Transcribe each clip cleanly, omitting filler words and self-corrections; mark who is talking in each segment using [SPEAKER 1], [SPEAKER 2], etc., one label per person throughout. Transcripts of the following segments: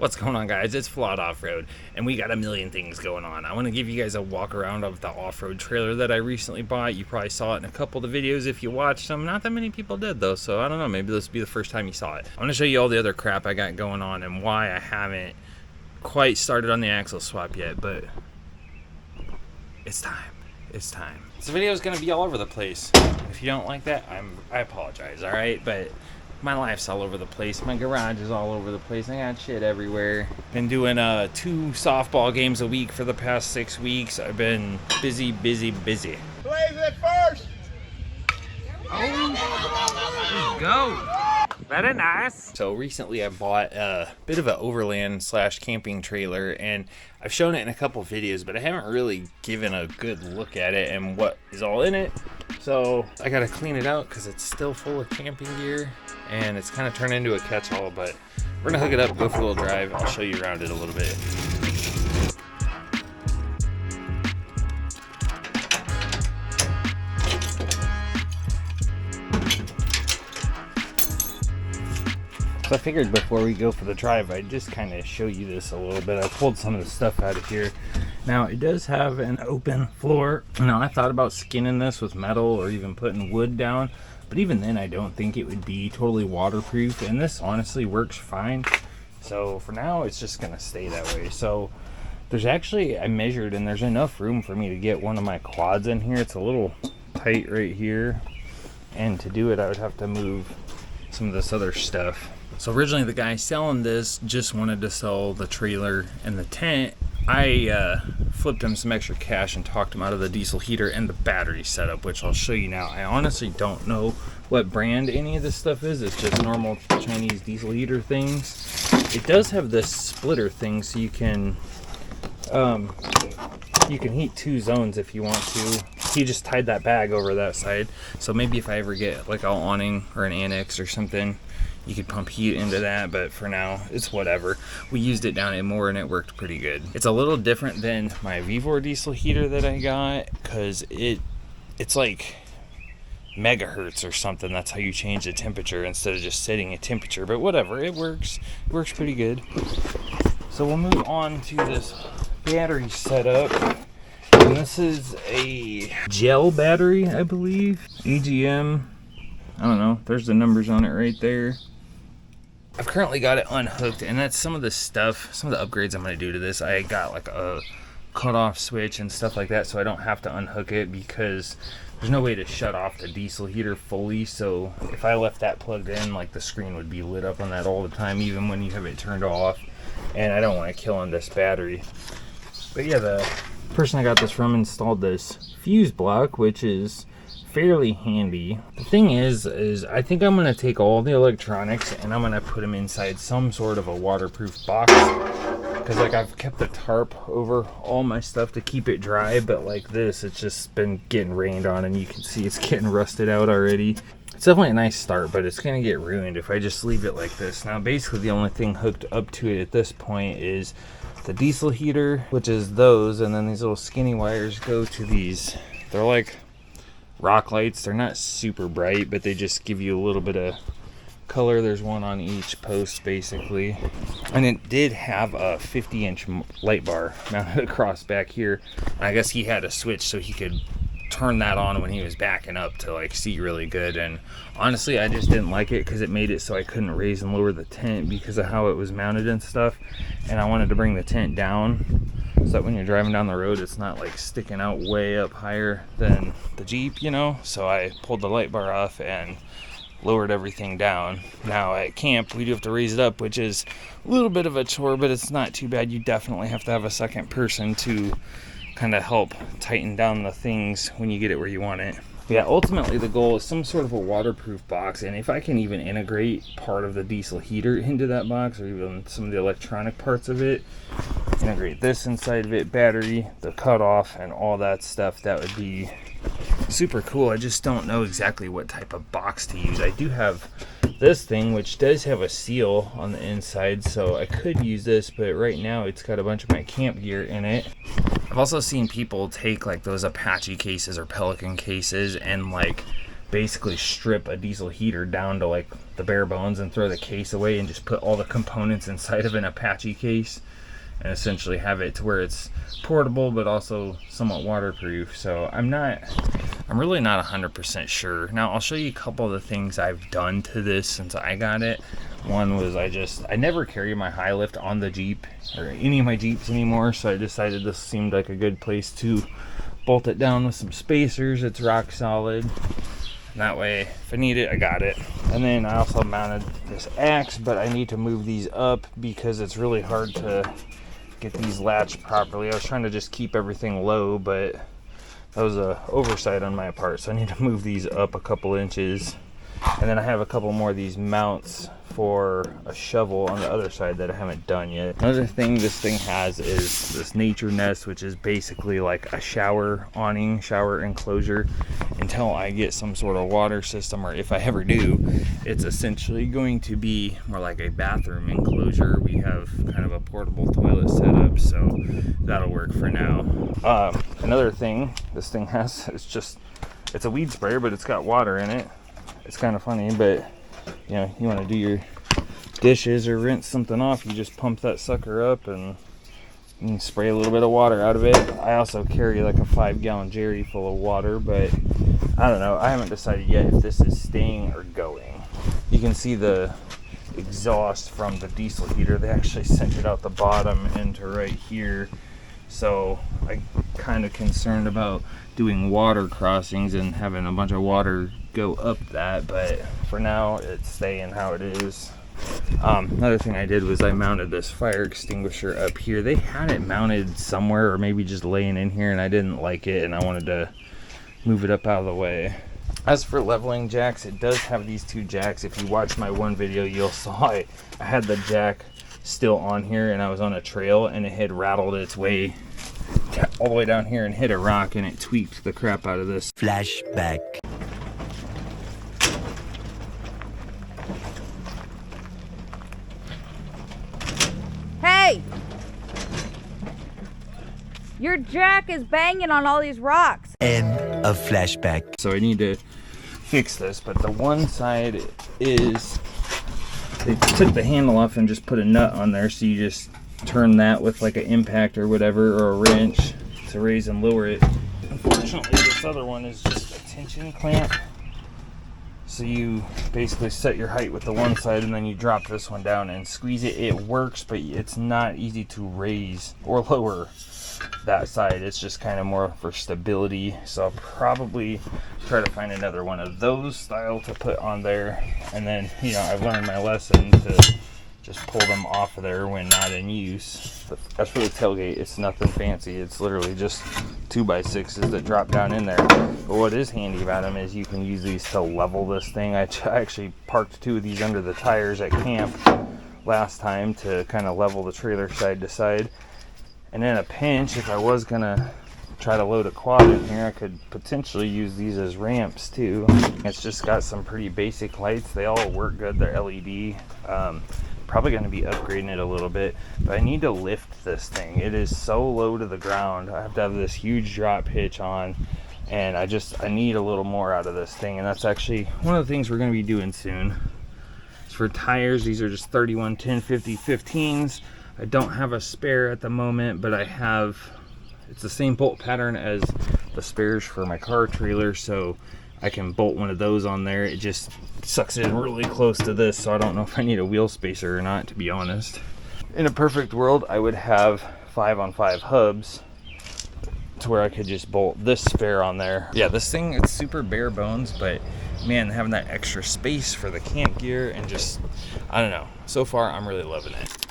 [SPEAKER 1] What's going on, guys? It's Flawedoffroad, and we got a million things going on. I want to give you guys a walk around of the off-road trailer that I recently bought. You probably saw it in a couple of the videos if you watched them. Not that many people did, though, so I don't know. Maybe this will be the first time you saw it. I want to show you all the other crap I got going on and why I haven't quite started on the axle swap yet, but it's time. It's time. This video is going to be all over the place. If you don't like that, I apologize, all right? But my life's all over the place. My garage is all over the place. I got shit everywhere. Been doing 2 softball games a week for the past 6 weeks. I've been busy. Blaze it first! Oh, let's go. Very nice. So recently I bought a bit of an overland / camping trailer, and I've shown it in a couple videos, but I haven't really given a good look at it and what is all in it. So I gotta clean it out because it's still full of camping gear and it's kind of turned into a catch-all, but we're gonna hook it up, go for a little drive. I'll show you around it a little bit. I figured before we go for the drive, I'd just kind of show you this a little bit. I pulled some of the stuff out of here. Now, it does have an open floor. Now, I thought about skinning this with metal or even putting wood down, but even then, I don't think it would be totally waterproof, and this honestly works fine. So for now, it's just gonna stay that way. So there's actually, I measured, and there's enough room for me to get one of my quads in here. It's a little tight right here, and to do it, I would have to move some of this other stuff. So originally the guy selling this just wanted to sell the trailer and the tent. I flipped him some extra cash and talked him out of the diesel heater and the battery setup, which I'll show you now. I honestly don't know what brand any of this stuff is. It's just normal Chinese diesel heater things. It does have this splitter thing, so you can heat 2 zones if you want to. He just tied that bag over that side, so maybe if I ever get like an awning or an annex or something, you could pump heat into that, but for now, it's whatever. We used it down at Moore and it worked pretty good. It's a little different than my Vevor diesel heater that I got, because it's like megahertz or something. That's how you change the temperature instead of just setting a temperature, but whatever, it works. It works pretty good. So we'll move on to this battery setup. And this is a gel battery, I believe. AGM. I don't know. There's the numbers on it right there. I've currently got it unhooked, and that's some of the stuff, some of the upgrades I'm going to do to this. I got like a cutoff switch and stuff like that, so I don't have to unhook it because there's no way to shut off the diesel heater fully. So if I left that plugged in, like the screen would be lit up on that all the time, even when you have it turned off. And I don't want to kill on this battery. But yeah, the person I got this from installed this fuse block, which is fairly handy. The thing is I think I'm going to take all the electronics and I'm going to put them inside some sort of a waterproof box, because like I've kept the tarp over all my stuff to keep it dry, but like this, it's just been getting rained on and you can see it's getting rusted out already. It's definitely a nice start, but it's going to get ruined if I just leave it like this. Now basically the only thing hooked up to it at this point is the diesel heater, which is those, and then these little skinny wires go to these. They're like rock lights. They're not super bright, but they just give you a little bit of color. There's one on each post basically, and it did have a 50-inch light bar mounted across back here. I guess he had a switch so he could turn that on when he was backing up to like see really good, and honestly I just didn't like it because it made it so I couldn't raise and lower the tent because of how it was mounted and stuff, and I wanted to bring the tent down so that when you're driving down the road it's not like sticking out way up higher than the Jeep, you know. So I pulled the light bar off and lowered everything down. Now at camp we do have to raise it up, which is a little bit of a chore, but it's not too bad. You definitely have to have a second person to kind of help tighten down the things when you get it where you want it. Yeah, ultimately the goal is some sort of a waterproof box, and if I can even integrate part of the diesel heater into that box, or even some of the electronic parts of it, integrate this inside of it, battery, the cutoff, and all that stuff, that would be super cool. I just don't know exactly what type of box to use. I do have this thing, which does have a seal on the inside, so I could use this, but right now it's got a bunch of my camp gear in it. I've also seen people take like those Apache cases or Pelican cases and like basically strip a diesel heater down to like the bare bones and throw the case away and just put all the components inside of an Apache case and essentially have it to where it's portable but also somewhat waterproof. So I'm really not 100% sure. Now I'll show you a couple of the things I've done to this since I got it. One was I never carry my high lift on the Jeep or any of my Jeeps anymore, so I decided this seemed like a good place to bolt it down with some spacers. It's rock solid. That way, if I need it, I got it. And then I also mounted this axe, but I need to move these up because it's really hard to get these latched properly. I was trying to just keep everything low, but that was an oversight on my part, so I need to move these up a couple inches. And then I have a couple more of these mounts for a shovel on the other side that I haven't done yet. Another thing this thing has is this nature nest, which is basically like a shower awning, shower enclosure. Until I get some sort of water system, or if I ever do, it's essentially going to be more like a bathroom enclosure. We have kind of a portable toilet set up, so that'll work for now. Another thing this thing has, it's a weed sprayer, but it's got water in it. It's kind of funny, but you know, you want to do your dishes or rinse something off, you just pump that sucker up and you spray a little bit of water out of it. I also carry like a 5-gallon jerry full of water, but I don't know, I haven't decided yet if this is staying or going. You can see the exhaust from the diesel heater. They actually sent it out the bottom into right here, so I'm kind of concerned about doing water crossings and having a bunch of water go up that, but for now it's staying how it is. Another thing I did was I mounted this fire extinguisher up here. They had it mounted somewhere, or maybe just laying in here, and I didn't like it and I wanted to move it up out of the way. As for leveling jacks, it does have these 2 jacks. If you watch my one video, you'll saw I had the jack still on here and I was on a trail and it had rattled its way all the way down here and hit a rock, and it tweaked the crap out of this.
[SPEAKER 2] Flashback.
[SPEAKER 3] Hey! Your jack is banging on all these rocks.
[SPEAKER 2] End of flashback.
[SPEAKER 1] So I need to fix this, but the one side is, they took the handle off and just put a nut on there, so you just turn that with like an impact or whatever, or a wrench to raise and lower it. Unfortunately, this other one is just a tension clamp. So you basically set your height with the one side and then you drop this one down and squeeze it. It works, but it's not easy to raise or lower that side. It's just kind of more for stability. So I'll probably try to find another one of those style to put on there. And then, you know, I've learned my lesson to just pull them off of there when not in use. But as for the tailgate, it's nothing fancy. It's literally just 2x6s that drop down in there. But what is handy about them is you can use these to level this thing. I actually parked 2 of these under the tires at camp last time to kind of level the trailer side to side. And in a pinch, if I was gonna try to load a quad in here, I could potentially use these as ramps too. It's just got some pretty basic lights. They all work good. They're LED. Probably going to be upgrading it a little bit, but I need to lift this thing. It is so low to the ground. I have to have this huge drop hitch on, and I need a little more out of this thing, and that's actually one of the things we're going to be doing soon. As for tires, these are just 31 1050 15s. I don't have a spare at the moment, but I have, it's the same bolt pattern as the spares for my car trailer, so I can bolt one of those on there. It just sucks in really close to this, so I don't know if I need a wheel spacer or not, to be honest. In a perfect world, I would have 5-on-5 hubs to where I could just bolt this spare on there. Yeah, this thing, it's super bare bones, but man, having that extra space for the camp gear and just, I don't know. So far, I'm really loving it.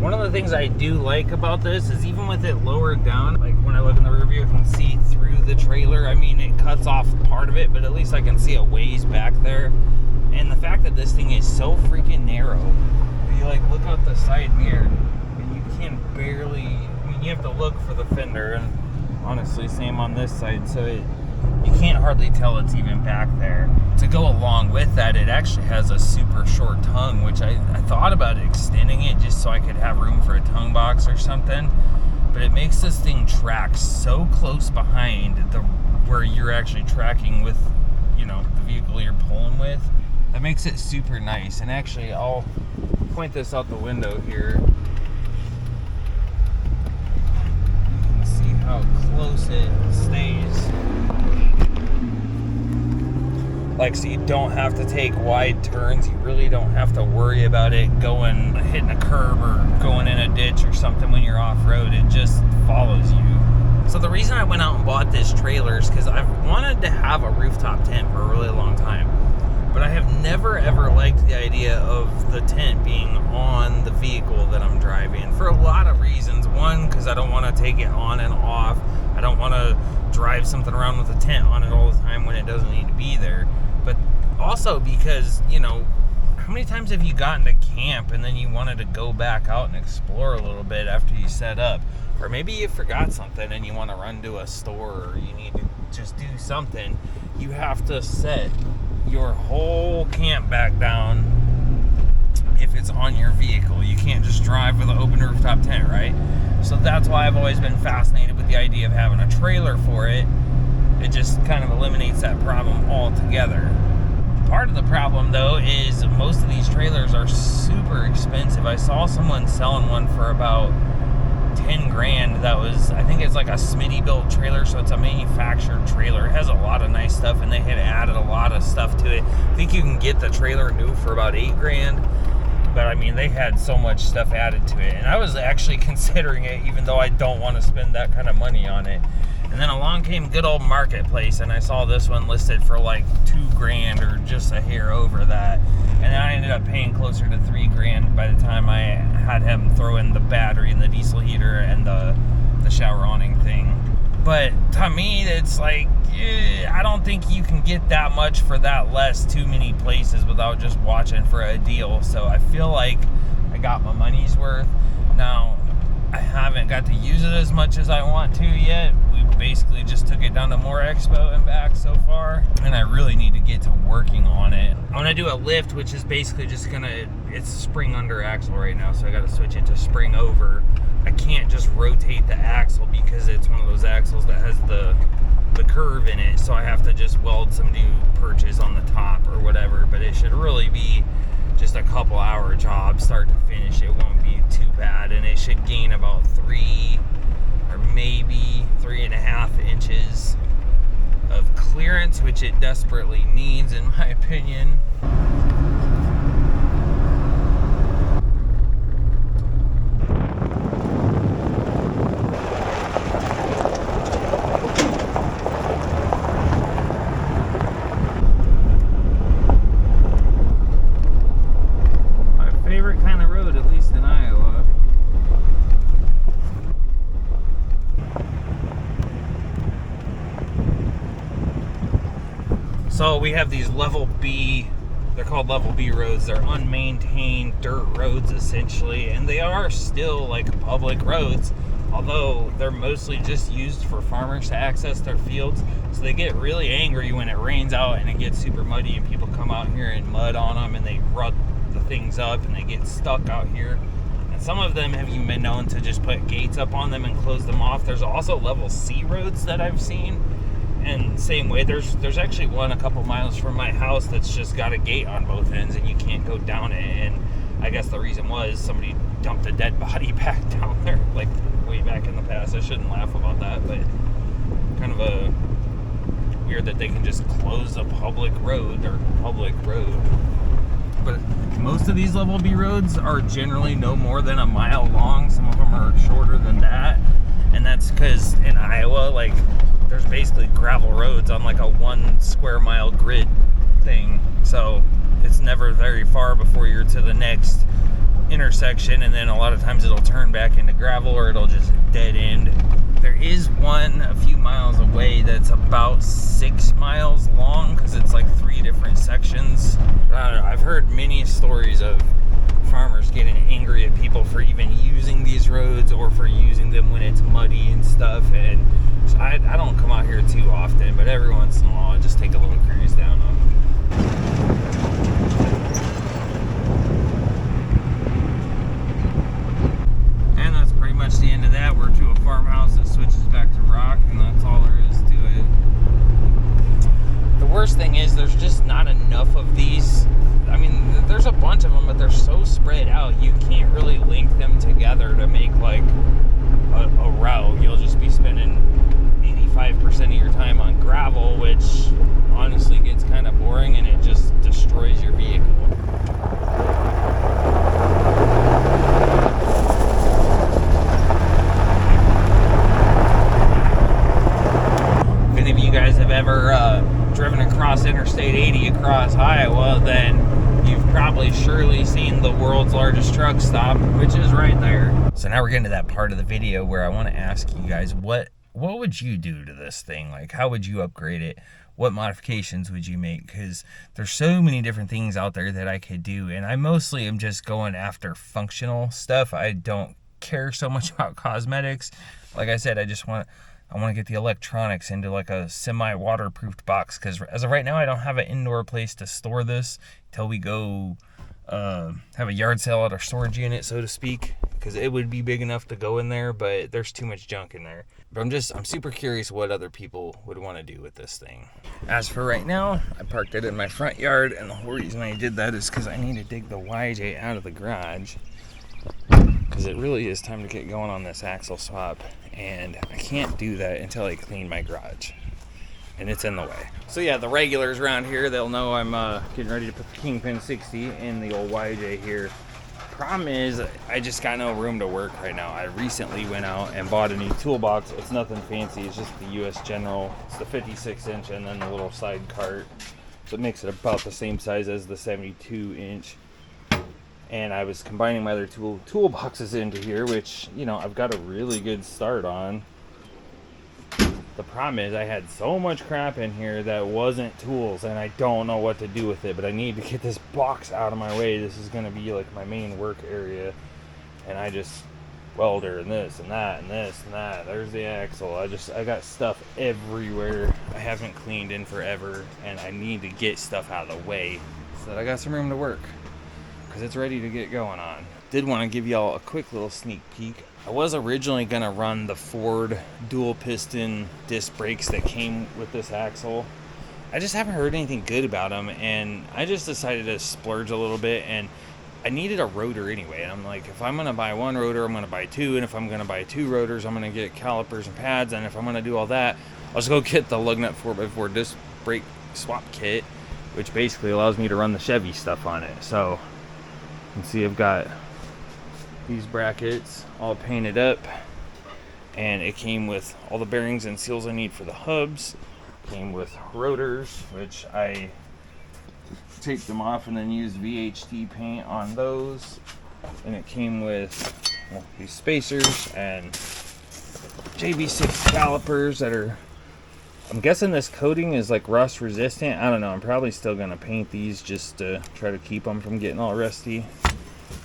[SPEAKER 1] One of the things I do like about this is even with it lowered down, like when I look in the rear view, I can see through the trailer. I mean, it cuts off part of it, but at least I can see a ways back there. And the fact that this thing is so freaking narrow, you like look out the side mirror and you can barely, I mean, you have to look for the fender, and honestly, same on this side, so you can't hardly tell it's even back there. To go along with that, it actually has a super short tongue, which I thought about extending it just so I could have room for a tongue box or something, but it makes this thing track so close behind where you're actually tracking with, you know, the vehicle you're pulling with. That makes it super nice. And actually, I'll point this out the window here. You can see how close it stays. Like, so you don't have to take wide turns. You really don't have to worry about it hitting a curb or going in a ditch or something when you're off-road. It just follows you. So the reason I went out and bought this trailer is because I've wanted to have a rooftop tent for a really long time. But I have never ever liked the idea of the tent being on the vehicle that I'm driving for a lot of reasons. One, because I don't want to take it on and off. I don't want to drive something around with a tent on it all the time when it doesn't need to be there. But also because, you know, how many times have you gotten to camp and then you wanted to go back out and explore a little bit after you set up? Or maybe you forgot something and you want to run to a store, or you need to just do something. You have to set your whole camp back down if it's on your vehicle. You can't just drive with an open rooftop tent, right? So that's why I've always been fascinated with the idea of having a trailer for it. It just kind of eliminates that problem altogether. Part of the problem, though, is most of these trailers are super expensive. I saw someone selling one for about 10 grand. That was, I think it's like a Smitty built trailer, so it's a manufactured trailer. It has a lot of nice stuff, and they had added a lot of stuff to it. I think you can get the trailer new for about 8 grand, but I mean, they had so much stuff added to it, and I was actually considering it, even though I don't want to spend that kind of money on it. And then along came good old Marketplace, and I saw this one listed for like 2 grand or just a hair over that. And then I ended up paying closer to 3 grand by the time I had him throw in the battery and the diesel heater and the shower awning thing. But to me, it's like, I don't think you can get that much for that less too many places without just watching for a deal. So I feel like I got my money's worth. Now, I haven't got to use it as much as I want to yet. We basically just took it down to More Expo and back so far, and I really need to get to working on it. I'm gonna do a lift, which is basically just it's spring under axle right now, so I gotta switch it to spring over. I can't just rotate the axle because it's one of those axles that has the curve in it, so I have to just weld some new perches on the top or whatever. But it should really be just a couple hour job start to finish. It won't be too bad, and it should gain about 3 or maybe 3.5 inches of clearance, which it desperately needs, in my opinion. So we have these level B, they're called level B roads. They're unmaintained dirt roads essentially, and they are still like public roads, although they're mostly just used for farmers to access their fields. So they get really angry when it rains out and it gets super muddy and people come out here and mud on them and they rut the things up and they get stuck out here. And some of them have even been known to just put gates up on them and close them off. There's also level C roads that I've seen. And same way, there's actually one a couple miles from my house that's just got a gate on both ends and you can't go down it. And I guess the reason was somebody dumped a dead body back down there, like way back in the past. I shouldn't laugh about that, but kind of a weird that they can just close a public road or public road. But most of these level B roads are generally no more than a mile long. Some of them are shorter than that. And that's because in Iowa, like, there's basically gravel roads on like a 1 square mile grid thing. So it's never very far before you're to the next intersection, and then a lot of times it'll turn back into gravel or it'll just dead end. There is one a few miles away that's about 6 miles long because it's like 3 different sections. I don't know, I've heard many stories of farmers getting angry at people for even using these roads or for using them when it's muddy and stuff. And so I don't come out here too often, but every once in a while I just take a little cruise down them. And that's pretty much the end of that. We're to a far spread out, you can't really link them together to make like a route. You'll just be spending 85% of your time on gravel, which honestly gets kind of boring and it just destroys your vehicle. If any of you guys have ever driven across Interstate 80 across Iowa, then you've probably surely seen the world's largest truck stop, which is right there. So now we're getting to that part of the video where I want to ask you guys, what would you do to this thing? Like, how would you upgrade it? What modifications would you make? Because there's so many different things out there that I could do, and I mostly am just going after functional stuff. I don't care so much about cosmetics. Like I said, I want to get the electronics into like a semi-waterproofed box, because as of right now, I don't have an indoor place to store this until we go have a yard sale at our storage unit, so to speak, because it would be big enough to go in there, but there's too much junk in there. But I'm super curious what other people would want to do with this thing. As for right now, I parked it in my front yard, and the whole reason I did that is because I need to dig the YJ out of the garage, because it really is time to get going on this axle swap, and I can't do that until I clean my garage, and it's in the way. So yeah, the regulars around here, they'll know I'm getting ready to put the Kingpin 60 in the old YJ here. Problem is, I just got no room to work right now. I recently went out and bought a new toolbox. It's nothing fancy, it's just the US General. It's the 56 inch and then the little side cart, so it makes it about the same size as the 72 inch. And I was combining my other toolboxes into here, which, you know, I've got a really good start on. The problem is I had so much crap in here that wasn't tools, and I don't know what to do with it, but I need to get this box out of my way. This is going to be like my main work area, and I just welder and this and that and this and that. There's the axle. I got stuff everywhere I haven't cleaned in forever, and I need to get stuff out of the way so that I got some room to work, because it's ready to get going on. Did want to give y'all a quick little sneak peek. I was originally going to run the Ford dual piston disc brakes that came with this axle. I just haven't heard anything good about them, and I just decided to splurge a little bit, and I needed a rotor anyway. And I'm like, if I'm going to buy one rotor, I'm going to buy two, and if I'm going to buy two rotors, I'm going to get calipers and pads, and if I'm going to do all that, I'll just go get the lug nut 4x4 disc brake swap kit, which basically allows me to run the Chevy stuff on it. So you can see I've got these brackets all painted up, and it came with all the bearings and seals I need for the hubs. Came with rotors, which I taped them off and then used VHT paint on those. And it came with these spacers and JB6 calipers that are, I'm guessing this coating is like rust resistant. I don't know, I'm probably still gonna paint these just to try to keep them from getting all rusty.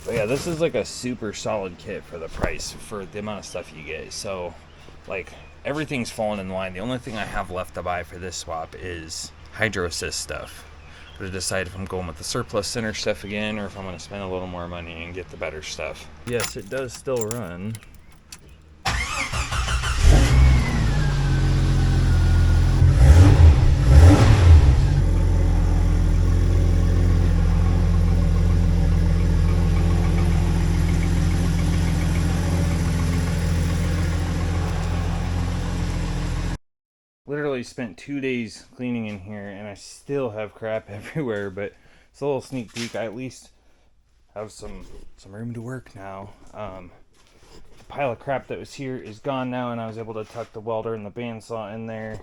[SPEAKER 1] But yeah, this is like a super solid kit for the price, for the amount of stuff you get. So like everything's fallen in line. The only thing I have left to buy for this swap is Hydro Assist stuff. I'm gonna decide if I'm going with the surplus center stuff again, or if I'm gonna spend a little more money and get the better stuff. Yes, it does still run. Literally spent 2 days cleaning in here, and I still have crap everywhere, but it's a little sneak peek. I at least have some room to work now. The pile of crap that was here is gone now, and I was able to tuck the welder and the bandsaw in there.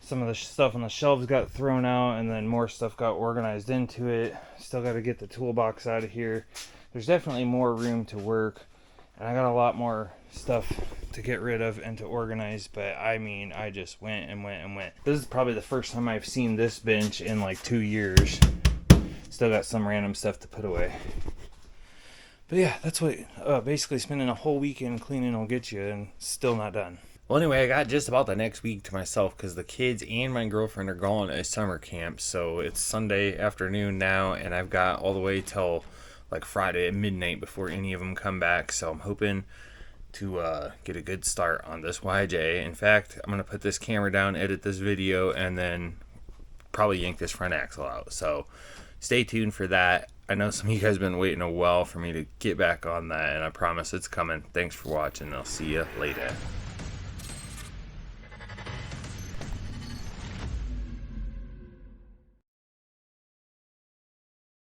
[SPEAKER 1] Some of the stuff on the shelves got thrown out, and then more stuff got organized into it. Still got to get the toolbox out of here. There's definitely more room to work, and I got a lot more stuff to get rid of and to organize, but I mean, I just went and went and went. This is probably the first time I've seen this bench in like 2 years. Still got some random stuff to put away. But yeah, that's what basically spending a whole weekend cleaning will get you, and still not done. Well, anyway, I got just about the next week to myself because the kids and my girlfriend are going to summer camp. So it's Sunday afternoon now, and I've got all the way till like Friday at midnight before any of them come back. So I'm hoping to get a good start on this YJ. In fact, I'm going to put this camera down, edit this video, and then probably yank this front axle out. So stay tuned for that. I know some of you guys have been waiting a while for me to get back on that, and I promise it's coming. Thanks for watching. I'll see you later.